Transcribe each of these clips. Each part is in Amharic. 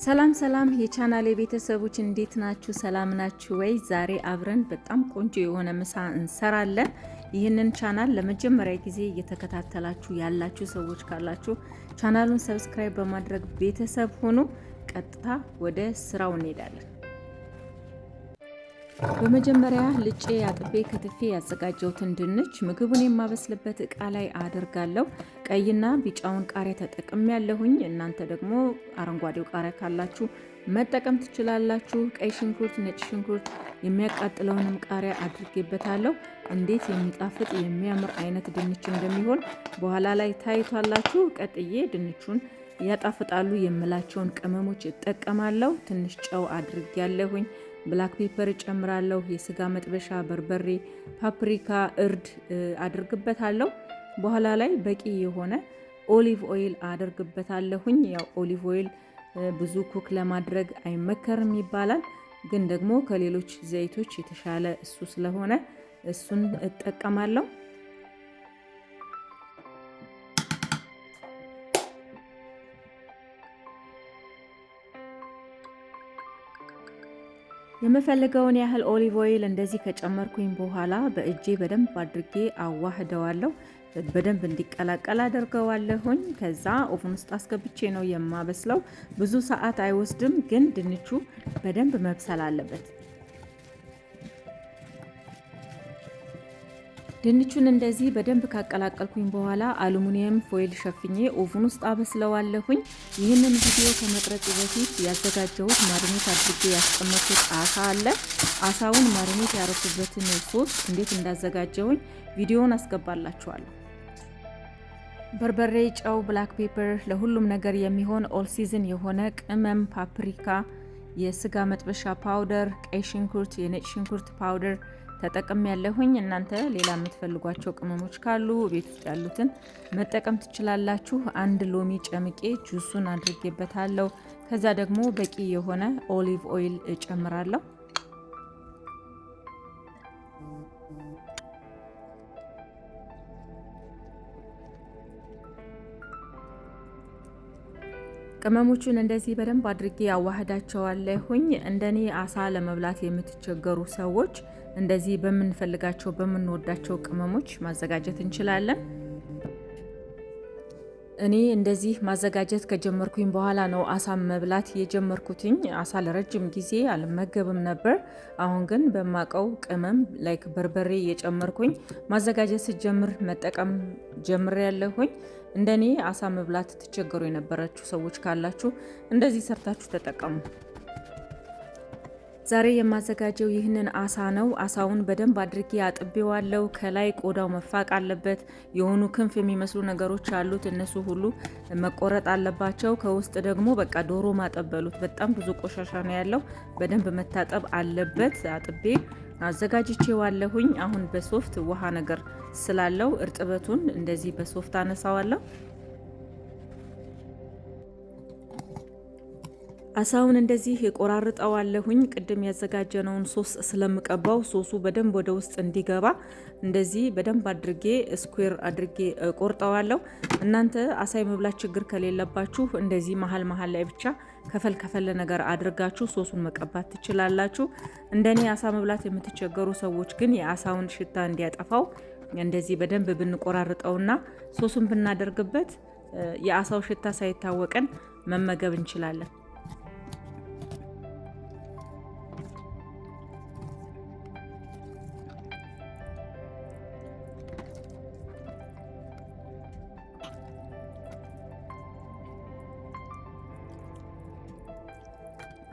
ሰላም ሰላም የቻናሌ ቤተሰቦች እንዴት ናችሁ? ሰላም ናችሁ ወይ? ዛሬ አብረን በጣም ቆንጆ የሆነ ምሳ እንሰራለን። ይህንን ቻናል ለመጀመሪያ ጊዜ እየተከታተላችሁ ያላችሁ ሰዎች ካላችሁ ቻናሉን ሰብስክራይብ በማድረግ ቤተሰብ ሆኑ። ቀጥታ ወደ ስራው እንሄዳለን። በመጀመሪያ ልጬ አጥቤ ከትፌ ያዘጋጀሁትን ድንች ምግቡን የማበስልበት እቃ ላይ አደርጋለሁ። ቀይና ቢጫውን ቃሪያ ተጠቅሜ ያለሁኝ። እናንተ ደግሞ አረንጓዴው ቃሪያ ካላችሁ መጠቀም ትችላላችሁ። ቀይ ሽንኩርት፣ ነጭ ሽንኩርት፣ የሚያቃጥለውንም ቃሪያ አድርጌበታለሁ። እንዴት የሚጣፍጥ የሚያምር አይነት ድንች እንደሚሆን በኋላ ላይ ታይቷላችሁ። ቀጥዬ ድንቹን ያጣፍጣሉ የምላቸውን ቅመሞች እጠቀማለሁ። ትንሽ ጨው አድርጌያለሁኝ። ብላክ ፔፐር ጨምራለሁ። የስጋ መጥበሻ፣ በርበሬ፣ ፓፕሪካ፣ እርድ አድርግበታለሁ። በኋላ ላይ በቂ የሆነ ኦሊቭ ኦይል አድርግበታለሁኝ። ያው ኦሊቭ ኦይል ብዙ ኩክ ለማድረግ አይመከርም ይባላል፣ ግን ደግሞ ከሌሎች ዘይቶች የተሻለ እሱ ስለሆነ እሱን እጠቀማለሁ። የምፈልገውን ያህል ኦሊቭ ኦይል እንደዚህ ከጨመርኩኝ በኋላ በእጄ በደንብ አድርጌ አዋህደዋለሁ። በደንብ እንዲቀላቀል አደርገዋለሁኝ። ከዛ ኦቭን ውስጥ አስገብቼ ነው የማበስለው። ብዙ ሰዓት አይወስድም፣ ግን ድንቹ በደንብ መብሰል አለበት። ድንቹን እንደዚህ በደንብ ካቀላቀልኩኝ በኋላ አሉሚኒየም ፎይል ሸፍኜ ኦቭን ውስጥ አበስለዋለሁኝ። ይህንን ቪዲዮ ከመቅረጽ በፊት ያዘጋጀሁት ማሪኔት አድርጌ ያስቀመጥኩት አሳ አለ። አሳውን ማሪኔት ያረኩበትን ሶስ እንዴት እንዳዘጋጀሁኝ ቪዲዮውን አስገባላችኋለሁ። በርበሬ፣ ጨው፣ ብላክ ፔፐር፣ ለሁሉም ነገር የሚሆን ኦል ሲዝን የሆነ ቅመም፣ ፓፕሪካ፣ የስጋ መጥበሻ ፓውደር፣ ቀይ ሽንኩርት፣ የነጭ ሽንኩርት ፓውደር ተጠቅም ያለሁኝ። እናንተ ሌላ የምትፈልጓቸው ቅመሞች ካሉ ቤት ውስጥ ያሉትን መጠቀም ትችላላችሁ። አንድ ሎሚ ጨምቄ ጁሱን አድርጌበታለሁ። ከዛ ደግሞ በቂ የሆነ ኦሊቭ ኦይል እጨምራለሁ። ቅመሞቹን እንደዚህ በደንብ አድርጌ ያዋህዳቸዋለሁኝ። እንደኔ አሳ ለመብላት የምትቸገሩ ሰዎች እንደዚህ በምንፈልጋቸው በምንወዳቸው ቅመሞች ማዘጋጀት እንችላለን። እኔ እንደዚህ ማዘጋጀት ከጀመርኩኝ በኋላ ነው አሳ መብላት የጀመርኩትኝ። አሳ ለረጅም ጊዜ አልመገብም ነበር። አሁን ግን በማቀው ቅመም ላይክ በርበሬ የጨመርኩኝ ማዘጋጀት ስጀምር መጠቀም ጀምሬያለሁኝ። እንደኔ አሳ መብላት ትቸገሩ የነበራችሁ ሰዎች ካላችሁ እንደዚህ ሰርታችሁ ተጠቀሙ። ዛሬ የማዘጋጀው ይህንን አሳ ነው። አሳውን በደንብ አድርጌ አጥቤዋለሁ። ከላይ ቆዳው መፋቅ አለበት። የሆኑ ክንፍ የሚመስሉ ነገሮች አሉት፣ እነሱ ሁሉ መቆረጥ አለባቸው። ከውስጥ ደግሞ በቃ ዶሮ ማጠበሉት በጣም ብዙ ቆሻሻ ነው ያለው፣ በደንብ መታጠብ አለበት። አጥቤ አዘጋጅቼዋለሁኝ። አሁን በሶፍት ውሃ ነገር ስላለው እርጥበቱን እንደዚህ በሶፍት አነሳዋለሁ። አሳውን እንደዚህ ቆራርጠዋለሁኝ። ቅድም ያዘጋጀነውን ሶስ ስለምቀባው ሶሱ በደንብ ወደ ውስጥ እንዲገባ እንደዚህ በደንብ አድርጌ ስኩዌር አድርጌ ቆርጠዋለሁ። እናንተ አሳ የመብላት ችግር ከሌለባችሁ እንደዚህ መሀል መሀል ላይ ብቻ ከፈል ከፈል ነገር አድርጋችሁ ሶሱን መቀባት ትችላላችሁ። እንደኔ አሳ መብላት የምትቸገሩ ሰዎች ግን የአሳውን ሽታ እንዲያጠፋው እንደዚህ በደንብ ብንቆራርጠውና ሶሱን ብናደርግበት የአሳው ሽታ ሳይታወቀን መመገብ እንችላለን።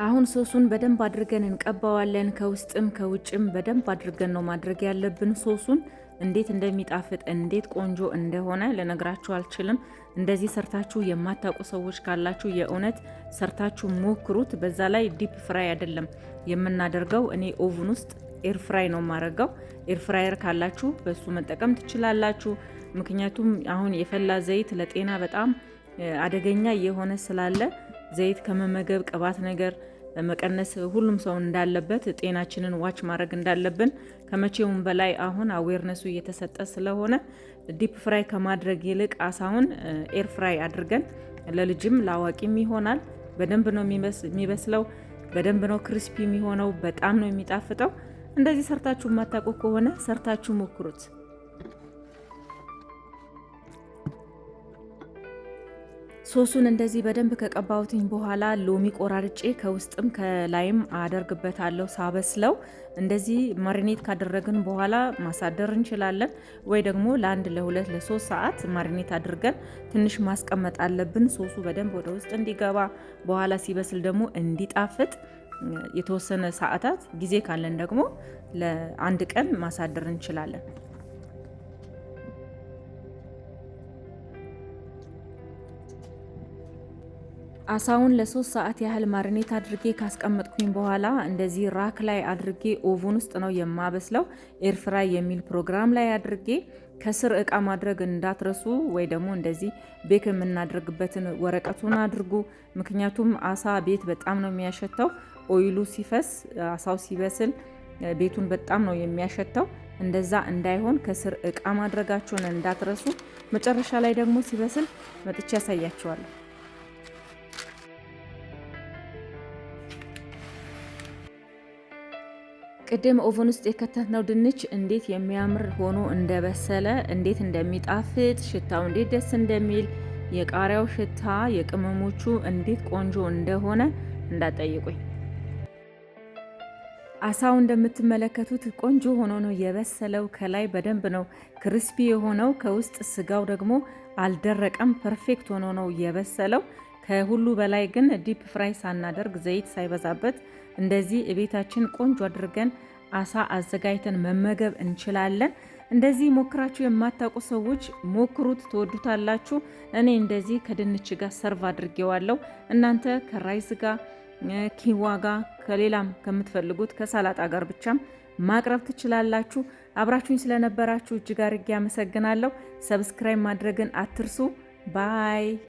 አሁን ሶሱን በደንብ አድርገን እንቀባዋለን። ከውስጥም ከውጭም በደንብ አድርገን ነው ማድረግ ያለብን። ሶሱን እንዴት እንደሚጣፍጥ እንዴት ቆንጆ እንደሆነ ልነግራችሁ አልችልም። እንደዚህ ሰርታችሁ የማታውቁ ሰዎች ካላችሁ የእውነት ሰርታችሁ ሞክሩት። በዛ ላይ ዲፕ ፍራይ አይደለም የምናደርገው። እኔ ኦቭን ውስጥ ኤር ፍራይ ነው የማደርገው። ኤር ፍራየር ካላችሁ በሱ መጠቀም ትችላላችሁ። ምክንያቱም አሁን የፈላ ዘይት ለጤና በጣም አደገኛ የሆነ ስላለ ዘይት ከመመገብ ቅባት ነገር መቀነስ ሁሉም ሰው እንዳለበት ጤናችንን ዋች ማድረግ እንዳለብን ከመቼውም በላይ አሁን አዌርነሱ እየተሰጠ ስለሆነ ዲፕ ፍራይ ከማድረግ ይልቅ አሳውን ኤር ፍራይ አድርገን ለልጅም ለአዋቂም ይሆናል በደንብ ነው የሚበስለው። በደንብ ነው ክሪስፒ የሚሆነው። በጣም ነው የሚጣፍጠው። እንደዚህ ሰርታችሁ የማታውቁ ከሆነ ሰርታችሁ ሞክሩት። ሶሱን እንደዚህ በደንብ ከቀባሁትኝ በኋላ ሎሚ ቆራርጬ ከውስጥም ከላይም አደርግበታለሁ ሳበስለው። እንደዚህ ማሪኔት ካደረግን በኋላ ማሳደር እንችላለን፣ ወይ ደግሞ ለ1 ለ2 ለ3 ሰዓት ማሪኔት አድርገን ትንሽ ማስቀመጥ አለብን። ሶሱ በደንብ ወደ ውስጥ እንዲገባ፣ በኋላ ሲበስል ደግሞ እንዲጣፍጥ የተወሰነ ሰዓታት ጊዜ ካለን ደግሞ ለ1 ቀን ማሳደር እንችላለን። አሳውን ለ3 ሰዓት ያህል ማሪኔት አድርጌ ካስቀመጥኩኝ በኋላ እንደዚህ ራክ ላይ አድርጌ ኦቭን ውስጥ ነው የማበስለው። ኤርፍራይ የሚል ፕሮግራም ላይ አድርጌ ከስር እቃ ማድረግ እንዳትረሱ፣ ወይ ደግሞ እንደዚህ ቤክ የምናደርግበትን ወረቀቱን አድርጉ። ምክንያቱም አሳ ቤት በጣም ነው የሚያሸተው። ኦይሉ ሲፈስ አሳው ሲበስል ቤቱን በጣም ነው የሚያሸተው። እንደዛ እንዳይሆን ከስር እቃ ማድረጋችሁን እንዳትረሱ። መጨረሻ ላይ ደግሞ ሲበስል መጥቼ ያሳያችኋለሁ። ቅድም ኦቨን ውስጥ የከተትነው ድንች እንዴት የሚያምር ሆኖ እንደበሰለ፣ እንዴት እንደሚጣፍጥ፣ ሽታው እንዴት ደስ እንደሚል፣ የቃሪያው ሽታ፣ የቅመሞቹ እንዴት ቆንጆ እንደሆነ እንዳጠይቁኝ። አሳው እንደምትመለከቱት ቆንጆ ሆኖ ነው የበሰለው። ከላይ በደንብ ነው ክሪስፒ የሆነው፣ ከውስጥ ስጋው ደግሞ አልደረቀም። ፐርፌክት ሆኖ ነው የበሰለው። ከሁሉ በላይ ግን ዲፕ ፍራይ ሳናደርግ ዘይት ሳይበዛበት እንደዚህ እቤታችን ቆንጆ አድርገን አሳ አዘጋጅተን መመገብ እንችላለን። እንደዚህ ሞክራችሁ የማታውቁ ሰዎች ሞክሩት፣ ትወዱታላችሁ። እኔ እንደዚህ ከድንች ጋር ሰርቭ አድርጌዋለሁ። እናንተ ከራይስ ጋር፣ ኪዋ ጋር፣ ከሌላም ከምትፈልጉት ከሰላጣ ጋር ብቻም ማቅረብ ትችላላችሁ። አብራችሁኝ ስለነበራችሁ እጅግ አድርጌ አመሰግናለሁ። ሰብስክራይብ ማድረግን አትርሱ። ባይ